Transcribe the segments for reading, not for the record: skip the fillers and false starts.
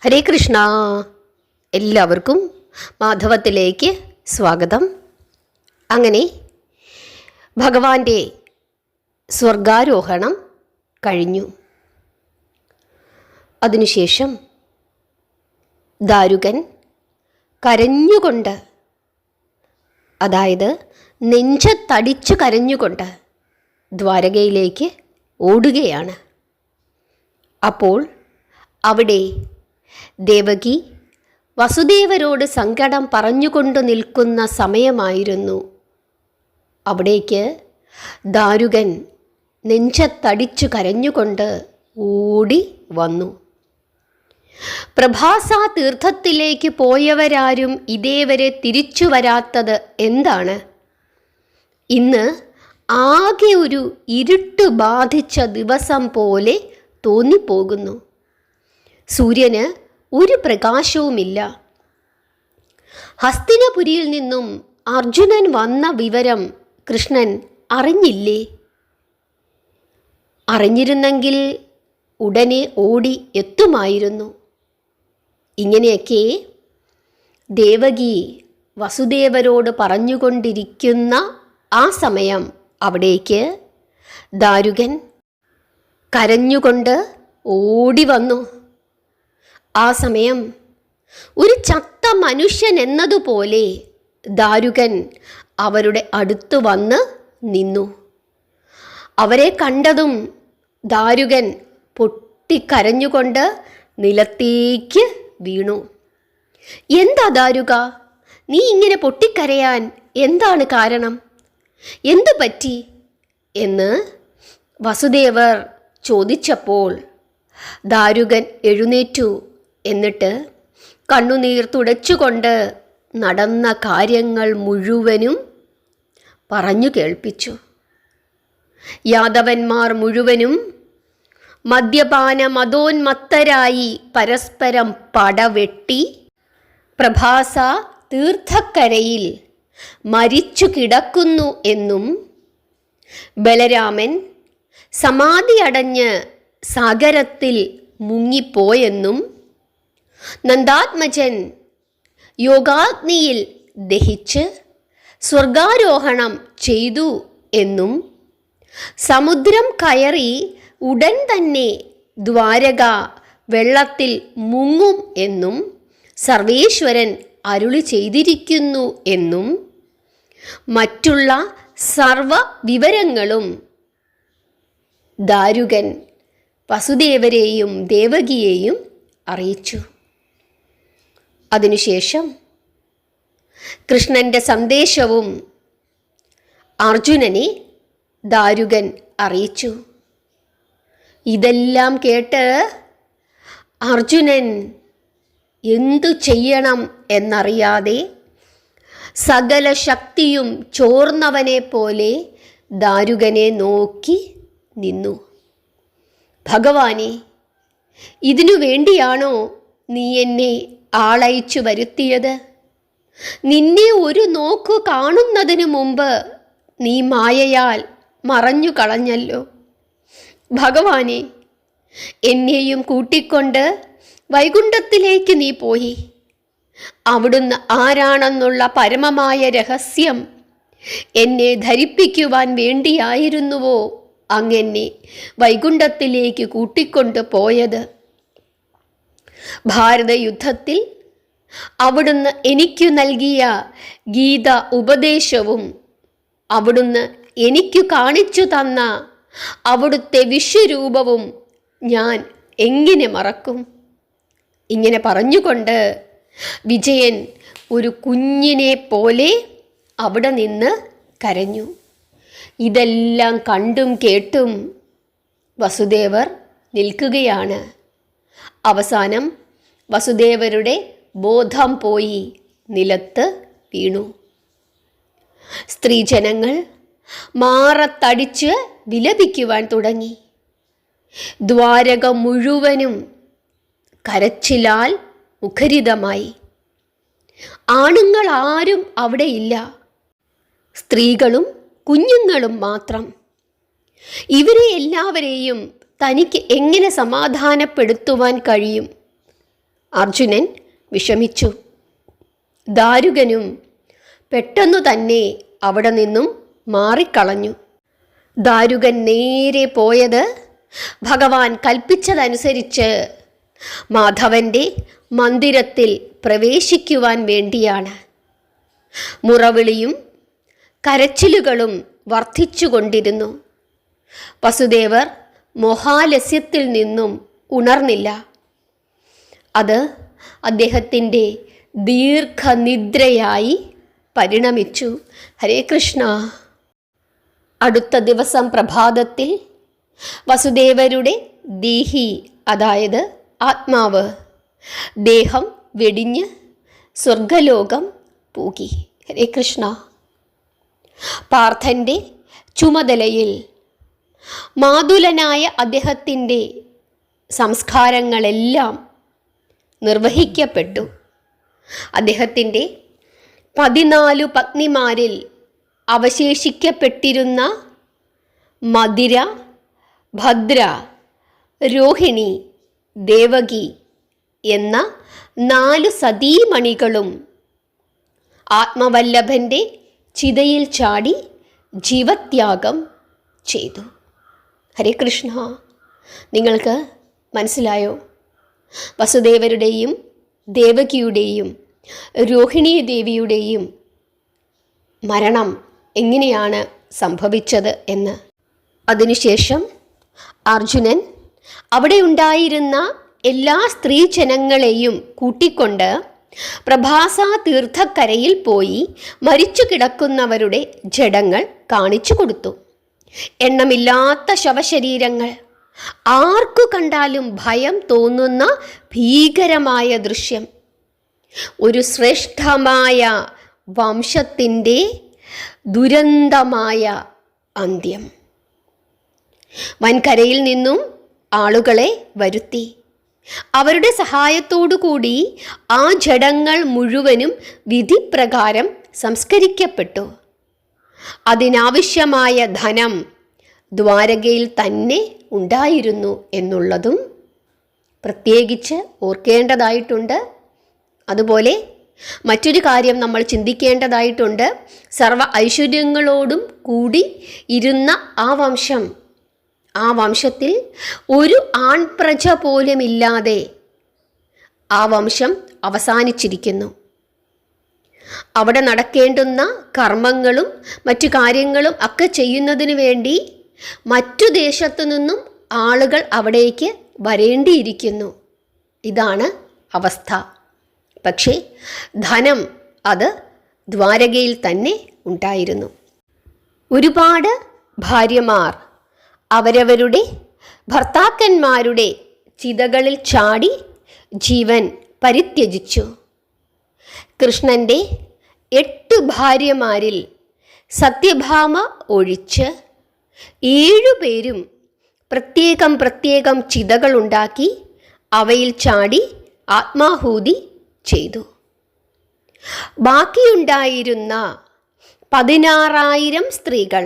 ഹരേ കൃഷ്ണ. എല്ലാവർക്കും മാധവത്തിലേക്ക് സ്വാഗതം. അങ്ങനെ ഭഗവാന്റെ സ്വർഗാരോഹണം കഴിഞ്ഞു. അതിനുശേഷം ദാരുകൻ കരഞ്ഞുകൊണ്ട്, അതായത് നെഞ്ചത്തടിച്ചു കരഞ്ഞുകൊണ്ട് ദ്വാരകയിലേക്ക് ഓടുകയാണ്. അപ്പോൾ അവിടെ ദേവകി വസുദേവരോട് സങ്കടം പറഞ്ഞുകൊണ്ട് നിൽക്കുന്ന സമയമായിരുന്നു. അവിടേക്ക് ദാരുകൻ നെഞ്ചത്തടിച്ചു കരഞ്ഞുകൊണ്ട് ഓടി വന്നു. പ്രഭാസ തീർത്ഥത്തിലേക്ക് പോയവരാരും ഇതേവരെ തിരിച്ചു വരാത്തത് എന്താണ്? ഇന്ന് ആകെ ഒരു ഇരുട്ട് ബാധിച്ച ദിവസം പോലെ തോന്നിപ്പോകുന്നു. സൂര്യന് ഒരു പ്രകാശവുമില്ല. ഹസ്തിനപുരിയിൽ നിന്നും അർജുനൻ വന്ന വിവരം കൃഷ്ണൻ അറിഞ്ഞില്ലേ? അറിഞ്ഞിരുന്നെങ്കിൽ ഉടനെ ഓടി എത്തുമായിരുന്നു. ഇങ്ങനെയൊക്കെ ദേവകി വസുദേവരോട് പറഞ്ഞുകൊണ്ടിരിക്കുന്ന ആ സമയം അവിടേക്ക് ദാരുകൻ കരഞ്ഞുകൊണ്ട് ഓടി വന്നു. ആ സമയം ഒരു ചത്ത മനുഷ്യൻ എന്നതുപോലെ ദാരുകൻ അവരുടെ അടുത്ത് വന്ന് നിന്നു. അവരെ കണ്ടതും ദാരുകൻ പൊട്ടിക്കരഞ്ഞുകൊണ്ട് നിലത്തേക്ക് വീണു. എന്താ ദാരുക, നീ ഇങ്ങനെ പൊട്ടിക്കരയാൻ എന്താണ് കാരണം? എന്തു പറ്റി എന്ന് വസുദേവർ ചോദിച്ചപ്പോൾ ദാരുകൻ എഴുന്നേറ്റു. എന്നിട്ട് കണ്ണുനീർ തുടച്ചുകൊണ്ട് നടന്ന കാര്യങ്ങൾ മുഴുവനും പറഞ്ഞു കേൾപ്പിച്ചു. യാദവന്മാർ മുഴുവനും മദ്യപാന മതോന്മത്തരായി പരസ്പരം പടവെട്ടി പ്രഭാസ തീർത്ഥക്കരയിൽ മരിച്ചു കിടക്കുന്നു എന്നും ബലരാമൻ സമാധി അടഞ്ഞ് സാഗരത്തിൽ മുങ്ങിപ്പോയെന്നും നന്ദാത്മജൻ യോഗാഗ്നിയിൽ ദഹിച്ച് സ്വർഗാരോഹണം ചെയ്തു എന്നും സമുദ്രം കയറി ഉടൻ തന്നെ ദ്വാരക വെള്ളത്തിൽ മുങ്ങും എന്നും സർവേശ്വരൻ അരുളി ചെയ്തിരിക്കുന്നു എന്നും മറ്റുള്ള സർവ വിവരങ്ങളും ദാരുകൻ വസുദേവരെയും ദേവകിയെയും അറിയിച്ചു. അതിനുശേഷം കൃഷ്ണൻ്റെ സന്ദേശവും അർജുനനെ ദാരുകൻ അറിയിച്ചു. ഇതെല്ലാം കേട്ട് അർജുനൻ എന്തു ചെയ്യണം എന്നറിയാതെ സകല ശക്തിയും ചോർന്നവനെ പോലെ ദാരുകനെ നോക്കി നിന്നു. ഭഗവാനെ, ഇതിനു വേണ്ടിയാണോ നീ എന്നെ ആളയച്ചു വരുത്തിയത്? നിന്നെ ഒരു നോക്കു കാണുന്നതിനു മുമ്പ് നീ മായയാൽ മറഞ്ഞു കളഞ്ഞല്ലോ. ഭഗവാനെ, എന്നെയും കൂട്ടിക്കൊണ്ട് വൈകുണ്ഠത്തിലേക്ക് നീ പോയി. അവിടുന്ന് ആരാണെന്നുള്ള പരമമായ രഹസ്യം എന്നെ ധരിപ്പിക്കുവാൻ വേണ്ടിയായിരുന്നുവോ അങ്ങനെ വൈകുണ്ഠത്തിലേക്ക് കൂട്ടിക്കൊണ്ട് പോയത്? ഭാരതയുദ്ധത്തിൽ അവിടുന്ന് എനിക്കു നൽകിയ ഗീത ഉപദേശവും അവിടുന്ന് എനിക്കു കാണിച്ചു തന്ന അവിടുത്തെ വിശ്വരൂപവും ഞാൻ എങ്ങനെ മറക്കും? ഇങ്ങനെ പറഞ്ഞുകൊണ്ട് വിജയൻ ഒരു കുഞ്ഞിനെ പോലെ അവിടെ നിന്ന് കരഞ്ഞു. ഇതെല്ലാം കണ്ടും കേട്ടും വസുദേവർ നിൽക്കുകയാണ്. അവസാനം വസുദേവരുടെ ബോധം പോയി നിലത്ത് വീണു. സ്ത്രീജനങ്ങൾ മാറത്തടിച്ച് വിലപിക്കുവാൻ തുടങ്ങി. ദ്വാരക മുഴുവനും കരച്ചിലാൽ മുഖരിതമായി. ആണുങ്ങൾ ആരും അവിടെയില്ല. സ്ത്രീകളും കുഞ്ഞുങ്ങളും മാത്രം. ഇവരെ എല്ലാവരെയും തനിക്ക് എങ്ങനെ സമാധാനപ്പെടുത്തുവാൻ കഴിയും? അർജുനൻ വിഷമിച്ചു. ദാരുകനും പെട്ടെന്നു തന്നെ അവിടെ നിന്നും മാറിക്കളഞ്ഞു. ദാരുകൻ നേരെ പോയത് ഭഗവാൻ കൽപ്പിച്ചതനുസരിച്ച് മാധവൻ്റെ മന്ദിരത്തിൽ പ്രവേശിക്കുവാൻ വേണ്ടിയാണ്. മുറവിളിയും കരച്ചിലുകളും വർദ്ധിച്ചുകൊണ്ടിരുന്നു. വസുദേവർ മോഹാലസ്യത്തിൽ നിന്നും ഉണർന്നില്ല. അത് അദ്ദേഹത്തിൻ്റെ ദീർഘനിദ്രയായി പരിണമിച്ചു. ഹരേ കൃഷ്ണ. അടുത്ത ദിവസം പ്രഭാതത്തിൽ വസുദേവരുടെ ദേഹി, അതായത് ആത്മാവ്, ദേഹം വെടിഞ്ഞ് സ്വർഗലോകം പൂകി. ഹരേ കൃഷ്ണ. പാർത്ഥൻ്റെ ചുമതലയിൽ മാതുലനായ അദ്ദേഹത്തിൻ്റെ സംസ്കാരങ്ങളെല്ലാം നിർവഹിക്കപ്പെട്ടു. അദ്ദേഹത്തിൻ്റെ 14 പത്നിമാരിൽ അവശേഷിക്കപ്പെട്ടിരുന്ന മദിര, ഭദ്ര, രോഹിണി, ദേവകി എന്ന 4 സതീമണികളും ആത്മവല്ലഭൻ്റെ ചിതയിൽ ചാടി ജീവത്യാഗം ചെയ്തു. ഹരേ കൃഷ്ണ. നിങ്ങൾക്ക് മനസ്സിലായോ? വസുദേവരുടെയും ദേവകിയുടെയും രോഹിണി ദേവിയുടെയും മരണം എങ്ങനെയാണ് സംഭവിച്ചത് എന്ന്. അതിനുശേഷം അർജുനൻ അവിടെ ഉണ്ടായിരുന്ന എല്ലാ സ്ത്രീജനങ്ങളെയും കൂട്ടിക്കൊണ്ട് പ്രഭാസ തീർത്ഥക്കരയിൽ പോയി മരിച്ചു കിടക്കുന്നവരുടെ ജഡങ്ങൾ കാണിച്ചു കൊടുത്തു. എണ്ണമില്ലാത്ത ശവശരീരങ്ങൾ, ആർക്കു കണ്ടാലും ഭയം തോന്നുന്ന ഭീകരമായ ദൃശ്യം. ഒരു ശ്രേഷ്ഠമായ വംശത്തിൻ്റെ ദുരന്തമായ അന്ത്യം. വൻകരയിൽ നിന്നും ആളുകളെ വരുത്തി. അവരുടെ സഹായത്തോടുകൂടി ആ ജഡങ്ങൾ മുഴുവനും വിധിപ്രകാരം സംസ്കരിക്കപ്പെട്ടു. അതിനാവശ്യമായ ധനം ദ്വാരകയിൽ തന്നെ ഉണ്ടായിരുന്നു എന്നുള്ളതും പ്രത്യേകിച്ച് ഓർക്കേണ്ടതായിട്ടുണ്ട്. അതുപോലെ മറ്റൊരു കാര്യം നമ്മൾ ചിന്തിക്കേണ്ടതായിട്ടുണ്ട്. സർവ ഐശ്വര്യങ്ങളോടും കൂടി ഇരുന്ന ആ വംശത്തിൽ ഒരു ആൺപ്രജ പോലുമില്ലാതെ ആ വംശം അവസാനിച്ചിരിക്കുന്നു. അവിടെ നടക്കേണ്ടുന്ന കർമ്മങ്ങളും മറ്റു കാര്യങ്ങളും ഒക്കെ ചെയ്യുന്നതിന് വേണ്ടി മറ്റു ദേശത്തു നിന്നും ആളുകൾ അവിടേക്ക് വരേണ്ടിയിരിക്കുന്നു. ഇതാണ് അവസ്ഥ. പക്ഷേ ധനം അത് ദ്വാരകയിൽ തന്നെ ഉണ്ടായിരുന്നു. ഒരുപാട് ഭാര്യമാർ അവരവരുടെ ഭർത്താക്കന്മാരുടെ ചിതകളിൽ ചാടി ജീവൻ പരിത്യജിച്ചു. കൃഷ്ണൻ്റെ 8 ഭാര്യമാരിൽ സത്യഭാമ ഒഴിച്ച് 7 പേരും പ്രത്യേകം ചിതകളുണ്ടാക്കി അവയിൽ ചാടി ആത്മാഹൂതി ചെയ്തു. ബാക്കിയുണ്ടായിരുന്ന 16,000 സ്ത്രീകൾ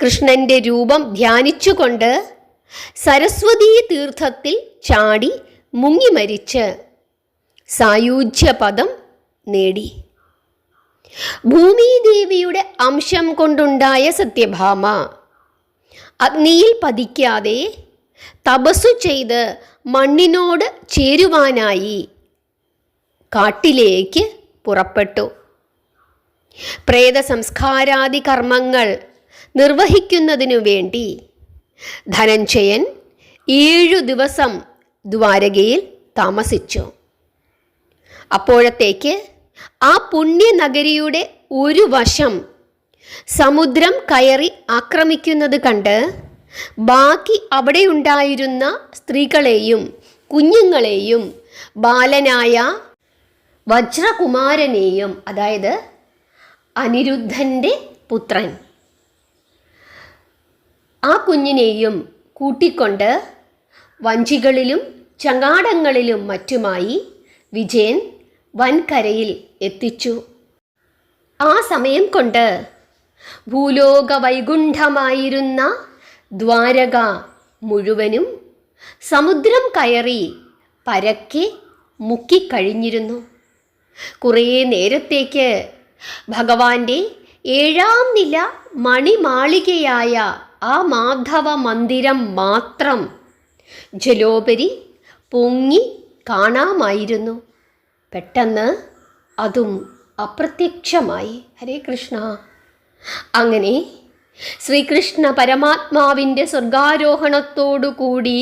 കൃഷ്ണൻ്റെ രൂപം ധ്യാനിച്ചുകൊണ്ട് സരസ്വതീ തീർത്ഥത്തിൽ ചാടി മുങ്ങി മരിച്ച് സായുജ്യപദം നേടി. ഭൂമിദേവിയുടെ അംശം കൊണ്ടുണ്ടായ സത്യഭാമ അഗ്നിയിൽ പതിക്കാതെ തപസ്സു ചെയ്ത് മണ്ണിനോട് ചേരുവാനായി കാട്ടിലേക്ക് പുറപ്പെട്ടു. പ്രേത സംസ്കാരാദി കർമ്മങ്ങൾ നിർവഹിക്കുന്നതിനു വേണ്ടി ധനഞ്ജയൻ 7 ദിവസം ദ്വാരകയിൽ താമസിച്ചു. അപ്പോഴത്തേക്ക് ആ പുണ്യനഗരിയുടെ ഒരു വശം സമുദ്രം കയറി ആക്രമിക്കുന്നത് കണ്ട് ബാക്കി അവിടെ ഉണ്ടായിരുന്ന സ്ത്രീകളെയും കുഞ്ഞുങ്ങളെയും ബാലനായ വജ്രകുമാരനെയും, അതായത് അനിരുദ്ധൻ്റെ പുത്രൻ, ആ കുഞ്ഞിനെയും കൂട്ടിക്കൊണ്ട് വഞ്ചികളിലും ചങ്ങാടങ്ങളിലും മറ്റുമായി വിജയൻ വൻകരയിൽ എത്തിച്ചു. ആ സമയം കൊണ്ട് ഭൂലോക വൈകുണ്ഠമായിരുന്ന ദ്വാരക മുഴുവനും സമുദ്രം കയറി പരക്കെ മുക്കിക്കഴിഞ്ഞിരുന്നു. കുറേ നേരത്തേക്ക് ഭഗവാന്റെ 7ാം നില മണിമാളികയായ ആ മാധവ മന്ദിരം മാത്രം ജലോപരി പൊങ്ങി കാണാമായിരുന്നു. പെട്ടെന്ന് അതും അപ്രത്യക്ഷമായി. ഹരേ കൃഷ്ണ. അങ്ങനെ ശ്രീകൃഷ്ണ പരമാത്മാവിൻ്റെ സ്വർഗാരോഹണത്തോടുകൂടി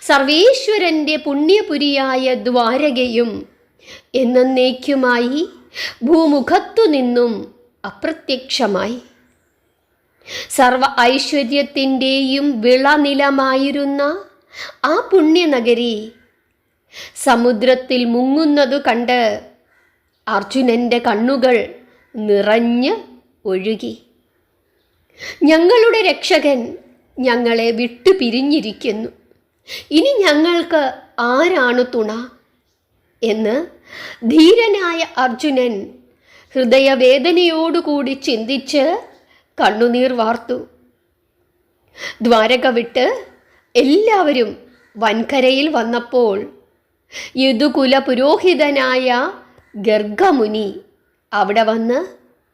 സർവേശ്വരൻ്റെ പുണ്യപുരിയായ ദ്വാരകയും എന്നേക്കുമായി ഭൂമുഖത്തു നിന്നും അപ്രത്യക്ഷമായി. സർവ ഐശ്വര്യത്തിൻ്റെയും വിളനിലമായിരുന്ന ആ പുണ്യനഗരി സമുദ്രത്തിൽ മുങ്ങുന്നതു കണ്ട് അർജുനൻ്റെ കണ്ണുകൾ നിറഞ്ഞ് ഒഴുകി. ഞങ്ങളുടെ രക്ഷകൻ ഞങ്ങളെ വിട്ടു പിരിഞ്ഞിരിക്കുന്നു, ഇനി ഞങ്ങൾക്ക് ആരാണ് തുണ എന്ന് ധീരനായ അർജുനൻ ഹൃദയവേദനയോടുകൂടി ചിന്തിച്ച് കണ്ണുനീർ വാർത്തു. ദ്വാരക വിട്ട് എല്ലാവരും വൻകരയിൽ വന്നപ്പോൾ യദുകുല പുരോഹിതനായ ഗർഗമുനി അവിടെ വന്ന്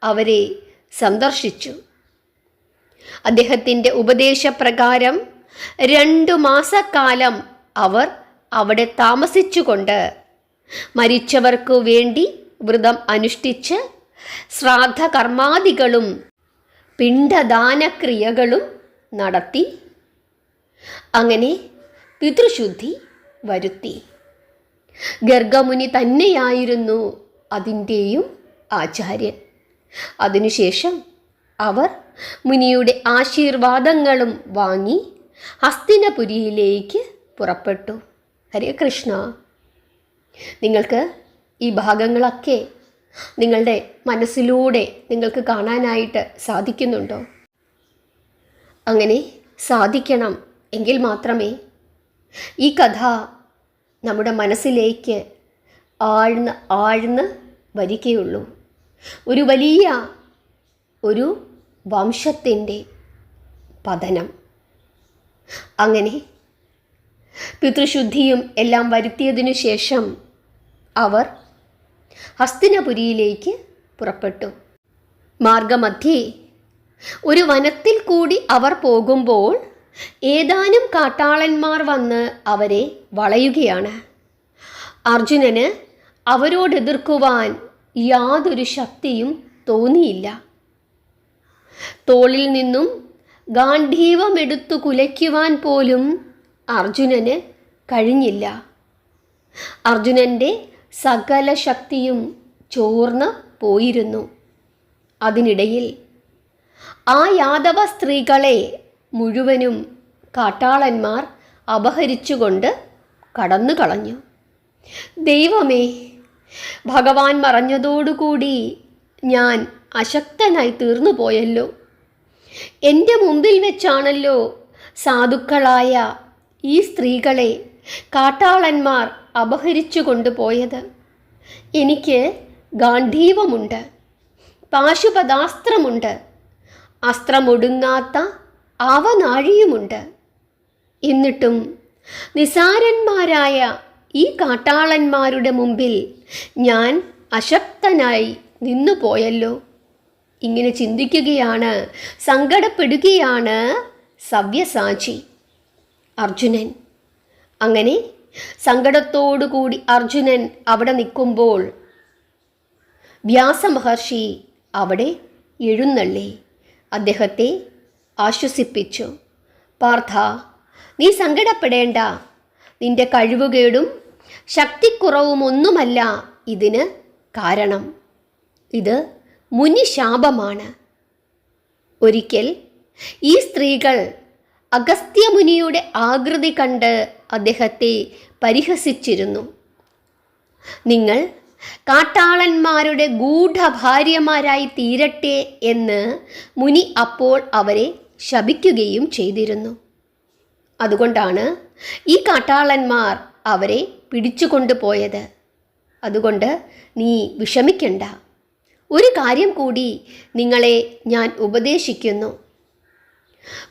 അവരെ സന്ദർശിച്ചു. അദ്ദേഹത്തിൻ്റെ ഉപദേശപ്രകാരം 2 മാസക്കാലം അവർ അവിടെ താമസിച്ചുകൊണ്ട് മരിച്ചവർക്കു വേണ്ടി വ്രതം അനുഷ്ഠിച്ച് ശ്രാദ്ധകർമാദികളും പിണ്ഡദാനക്രിയകളും നടത്തി. അങ്ങനെ പിതൃശുദ്ധി വരുത്തി. ഗർഗമുനി തന്നെയായിരുന്നു അതിൻ്റെയും ആചാര്യൻ. അതിനുശേഷം അവർ മുനിയുടെ ആശീർവാദങ്ങളും വാങ്ങി ഹസ്തിനപുരിയിലേക്ക് പുറപ്പെട്ടു. ഹരേ കൃഷ്ണ. നിങ്ങൾക്ക് ഈ ഭാഗങ്ങളൊക്കെ നിങ്ങളുടെ മനസ്സിലൂടെ നിങ്ങൾക്ക് കാണാനായിട്ട് സാധിക്കുന്നുണ്ടോ? അങ്ങനെ സാധിക്കണം എങ്കിൽ മാത്രമേ ഈ കഥ നമ്മുടെ മനസ്സിലേക്ക് ആഴ്ന്ന് ആഴ്ന്ന് വരികയുള്ളൂ. ഒരു വലിയ ഒരു വംശത്തിൻ്റെ പതനം. അങ്ങനെ പിതൃശുദ്ധിയും എല്ലാം വരുത്തിയതിനു ശേഷം അവർ ഹസ്തിനപുരിയിലേക്ക് പുറപ്പെട്ടു. മാർഗമധ്യേ ഒരു വനത്തിൽ കൂടി അവർ പോകുമ്പോൾ ഏതാനും കാട്ടാളന്മാർ വന്ന് അവരെ വളയുകയാണ്. അർജുനന് അവരോടെതിർക്കുവാൻ യാതൊരു ശക്തിയും തോന്നിയില്ല. തോളിൽ നിന്നും ഗാണ്ഡീവമെടുത്തു കുലയ്ക്കുവാൻ പോലും അർജുനന് കഴിഞ്ഞില്ല. അർജുനൻ്റെ സകല ശക്തിയും ചോർന്ന് പോയിരുന്നു. അതിനിടയിൽ ആ യാദവ സ്ത്രീകളെ മുഴുവനും കാട്ടാളന്മാർ അപഹരിച്ചുകൊണ്ട് കടന്നു കളഞ്ഞു. ദൈവമേ, ഭഗവാൻ മറഞ്ഞതോടുകൂടി ഞാൻ അശക്തനായി തീർന്നു പോയല്ലോ. എൻ്റെ മുമ്പിൽ വെച്ചാണല്ലോ സാധുക്കളായ ഈ സ്ത്രീകളെ കാട്ടാളന്മാർ അപഹരിച്ചു കൊണ്ടുപോയത്. എനിക്ക് ഗാണ്ഡീവമുണ്ട്, പാശുപതാസ്ത്രമുണ്ട്, അസ്ത്രമൊടുങ്ങാത്ത ആവനാഴിയുമുണ്ട്. എന്നിട്ടും നിസാരന്മാരായ ഈ കാട്ടാളന്മാരുടെ മുമ്പിൽ ഞാൻ അശക്തനായി നിന്നുപോയല്ലോ. ഇങ്ങനെ ചിന്തിക്കുകയാണ്, സങ്കടപ്പെടുകയാണ് സവ്യസാചി അർജുനൻ. അങ്ങനെ സങ്കടത്തോടുകൂടി അർജുനൻ അവിടെ നിൽക്കുമ്പോൾ വ്യാസമഹർഷി അവിടെ എഴുന്നള്ളി അദ്ദേഹത്തെ ആശ്വസിപ്പിച്ചു. പാർത്ഥ, നീ സങ്കടപ്പെടേണ്ട. നിന്റെ കഴിവുകേടും ശക്തിക്കുറവുമൊന്നുമല്ല ഇതിന് കാരണം. ഇത് മുനിശാപമാണ്. ഒരിക്കൽ ഈ സ്ത്രീകൾ അഗസ്ത്യമുനിയുടെ ആകൃതി കണ്ട് അദ്ദേഹത്തെ പരിഹസിച്ചിരുന്നു. നിങ്ങൾ കാട്ടാളന്മാരുടെ ഗൂഢഭാര്യമാരായി തീരട്ടെ എന്ന് മുനി അപ്പോൾ അവരെ ശപിക്കുകയും ചെയ്തിരുന്നു. അതുകൊണ്ടാണ് ഈ കാട്ടാളന്മാർ അവരെ പിടിച്ചുകൊണ്ടുപോയത്. അതുകൊണ്ട് നീ വിഷമിക്കണ്ട. ഒരു കാര്യം കൂടി നിങ്ങളെ ഞാൻ ഉപദേശിക്കുന്നു.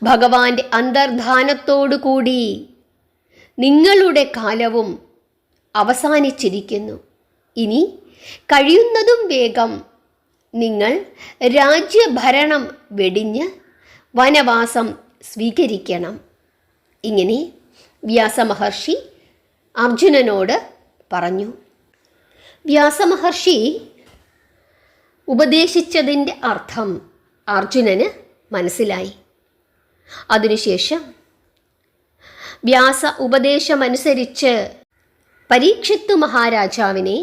ഭഗവാന്റെ അന്തർധാനത്തോടു കൂടി നിങ്ങളുടെ കാലവും അവസാനിച്ചിരിക്കുന്നു. ഇനി കഴിയുന്നതും വേഗം നിങ്ങൾ രാജ്യഭരണം വെടിഞ്ഞ് വനവാസം സ്വീകരിക്കണം. ഇങ്ങനെ വ്യാസമഹർഷി അർജുനനോട് പറഞ്ഞു. വ്യാസമഹർഷി ഉപദേശിച്ചതിൻ്റെ അർത്ഥം അർജുനന് മനസ്സിലായി. അതിനുശേഷം വ്യാസ ഉപദേശമനുസരിച്ച് പരീക്ഷിത്ത് മഹാരാജാവിനെ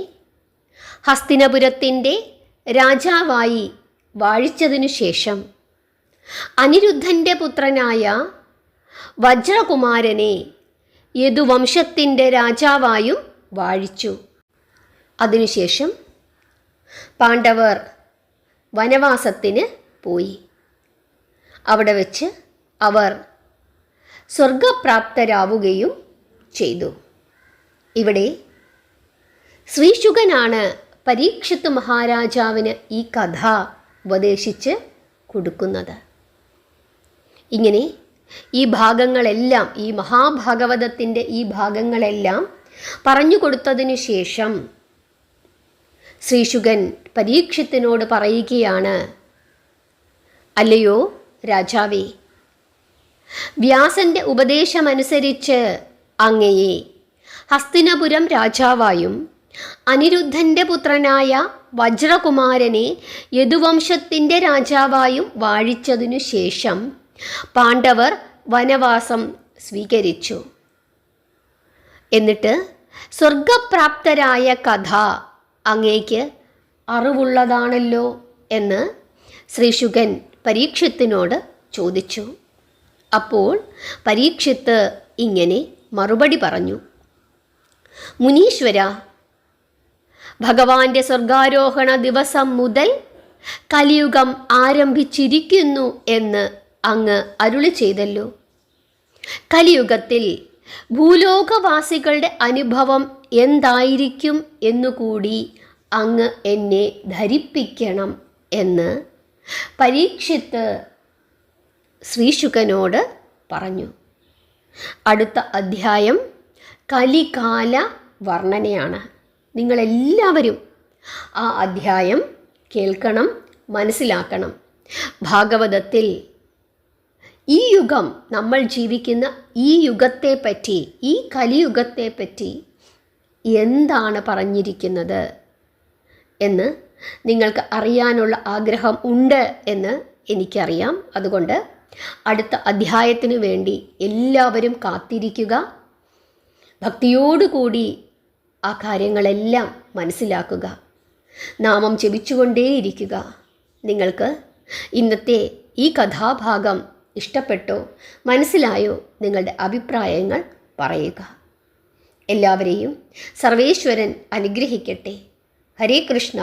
ഹസ്തിനപുരത്തിൻ്റെ രാജാവായി വാഴിച്ചതിനു ശേഷം അനിരുദ്ധൻ്റെ പുത്രനായ വജ്രകുമാരനെ യദുവംശത്തിൻ്റെ രാജാവായും വാഴിച്ചു. അതിനുശേഷം പാണ്ഡവർ വനവാസത്തിന് പോയി. അവിടെ വച്ച് അവർ സ്വർഗപ്രാപ്തരാവുകയും ചെയ്തു. ഇവിടെ ശ്രീശുകനാണ് പരീക്ഷിത്ത് മഹാരാജാവിന് ഈ കഥ ഉപദേശിച്ച് കൊടുക്കുന്നത്. ഇങ്ങനെ ഈ ഭാഗങ്ങളെല്ലാം, ഈ മഹാഭാഗവതത്തിൻ്റെ ഈ ഭാഗങ്ങളെല്ലാം പറഞ്ഞു കൊടുത്തതിനു ശേഷം ശ്രീശുകൻ പരീക്ഷിത്തിനോട് പറയുകയാണ്, അല്ലയോ രാജാവേ, വ്യാസന്റെ ഉപദേശമനുസരിച്ച് അങ്ങയെ ഹസ്തിനപുരം രാജാവായും അനിരുദ്ധൻ്റെ പുത്രനായ വജ്രകുമാരനെ യദുവംശത്തിൻ്റെ രാജാവായും വാഴിച്ചതിനു ശേഷം പാണ്ഡവർ വനവാസം സ്വീകരിച്ചു. എന്നിട്ട് സ്വർഗപ്രാപ്തരായ കഥ അങ്ങേക്ക് അറിവുള്ളതാണല്ലോ എന്ന് ശ്രീശുകൻ പരീക്ഷിത്തിനോട് ചോദിച്ചു. അപ്പോൾ പരീക്ഷിത്ത് ഇങ്ങനെ മറുപടി പറഞ്ഞു. മുനീശ്വര, ഭഗവാന്റെ സ്വർഗാരോഹണ ദിവസം മുതൽ കലിയുഗം ആരംഭിച്ചിരിക്കുന്നു എന്ന് അങ്ങ് അരുളി ചെയ്തല്ലോ. കലിയുഗത്തിൽ ഭൂലോകവാസികളുടെ അനുഭവം എന്തായിരിക്കും എന്നുകൂടി അങ്ങ് എന്നെ ധരിപ്പിക്കണം എന്ന് പരീക്ഷിത്ത് ശ്രീശുകനോട് പറഞ്ഞു. അടുത്ത അധ്യായം കലികാല വർണ്ണനയാണ്. നിങ്ങളെല്ലാവരും ആ അധ്യായം കേൾക്കണം, മനസ്സിലാക്കണം. ഭാഗവതത്തിൽ ഈ യുഗം, നമ്മൾ ജീവിക്കുന്ന ഈ യുഗത്തെപ്പറ്റി, ഈ കലിയുഗത്തെപ്പറ്റി എന്താണ് പറഞ്ഞിരിക്കുന്നത് എന്ന് നിങ്ങൾക്ക് അറിയാനുള്ള ആഗ്രഹം ഉണ്ട് എന്ന് എനിക്കറിയാം. അതുകൊണ്ട് അടുത്ത അധ്യായത്തിനു വേണ്ടി എല്ലാവരും കാത്തിരിക്കുക. ഭക്തിയോടുകൂടി ആ കാര്യങ്ങളെല്ലാം മനസ്സിലാക്കുക. നാമം ജപിച്ചുകൊണ്ടേയിരിക്കുക. നിങ്ങൾക്ക് ഇന്നത്തെ ഈ കഥാഭാഗം ഇഷ്ടപ്പെട്ടോ, മനസ്സിലായോ? നിങ്ങളുടെ അഭിപ്രായങ്ങൾ പറയുക. എല്ലാവരെയും സർവേശ്വരൻ അനുഗ്രഹിക്കട്ടെ. ഹരേ കൃഷ്ണ.